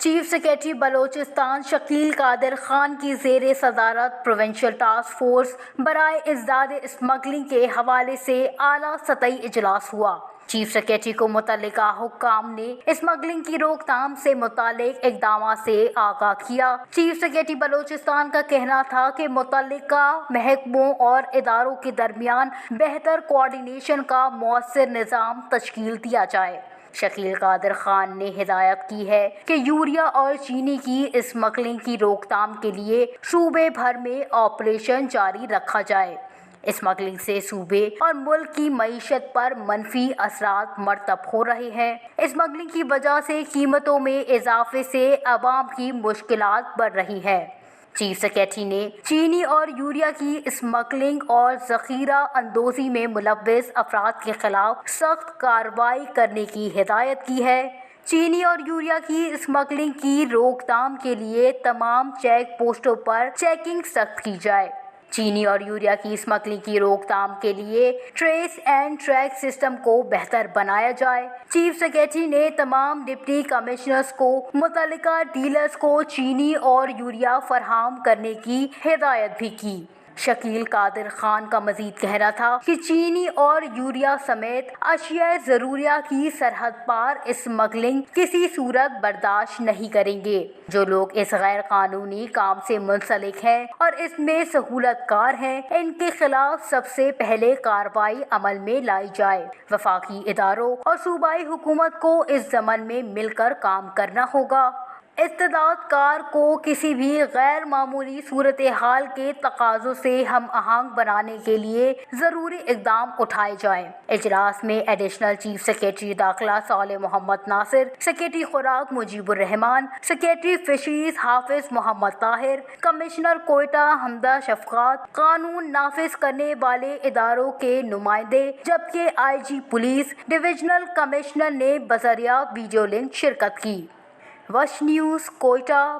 Chief secretary Balochistan Shakeel قادر خان کی زیر صدارت پروونشل ٹاسک فورس برائے ازداد اسمگلنگ کے حوالے سے اعلیٰ سطحی اجلاس ہوا۔ چیف سیکرٹری کو متعلقہ حکام نے اسمگلنگ کی روک تھام سے متعلق اقدامات سے آگاہ کیا۔ چیف سیکرٹری بلوچستان کا کہنا تھا کہ متعلقہ محکموں اور اداروں کے درمیان بہتر کوآرڈینیشن کا مؤثر نظام تشکیل دیا جائے۔ شکیل قادر خان نے ہدایت کی ہے کہ یوریا اور چینی کی اسمگلنگ کی روک تھام کے لیے صوبے بھر میں آپریشن جاری رکھا جائے۔ اسمگلنگ سے صوبے اور ملک کی معیشت پر منفی اثرات مرتب ہو رہے ہیں۔ اسمگلنگ کی وجہ سے قیمتوں میں اضافے سے عوام کی مشکلات بڑھ رہی ہیں۔ چیف سیکرٹری نے چینی اور یوریا کی اسمگلنگ اور ذخیرہ اندوزی میں ملوث افراد کے خلاف سخت کارروائی کرنے کی ہدایت کی ہے۔ چینی اور یوریا کی اسمگلنگ کی روک تھام کے لیے تمام چیک پوسٹوں پر چیکنگ سخت کی جائے۔ چینی اور یوریا کی اسمگلنگ کی روک تھام کے لیے ٹریس اینڈ ٹریک سسٹم کو بہتر بنایا جائے۔ چیف سیکرٹری نے تمام ڈپٹی کمشنرز کو متعلقہ ڈیلرز کو چینی اور یوریا فراہم کرنے کی ہدایت بھی کی۔ شکیل قادر خان کا مزید کہنا تھا کہ چینی اور یوریا سمیت اشیاء ضروریہ کی سرحد پار اسمگلنگ کسی صورت برداشت نہیں کریں گے۔ جو لوگ اس غیر قانونی کام سے منسلک ہیں اور اس میں سہولت کار ہیں، ان کے خلاف سب سے پہلے کارروائی عمل میں لائی جائے۔ وفاقی اداروں اور صوبائی حکومت کو اس ضمن میں مل کر کام کرنا ہوگا۔ استعداد کار کو کسی بھی غیر معمولی صورتحال کے تقاضوں سے ہم آہنگ بنانے کے لیے ضروری اقدام اٹھائے جائیں۔ اجلاس میں ایڈیشنل چیف سیکرٹری داخلہ صالح محمد ناصر، سیکرٹری خوراک مجیب الرحمان، سیکرٹری فشریز حافظ محمد طاہر، کمشنر کوئٹہ حمدہ شفقات، قانون نافذ کرنے والے اداروں کے نمائندے، جبکہ آئی جی پولیس ڈویژنل کمشنر نے بذریعہ ویڈیو لنک شرکت کی۔ وش نیوز کوئٹہ۔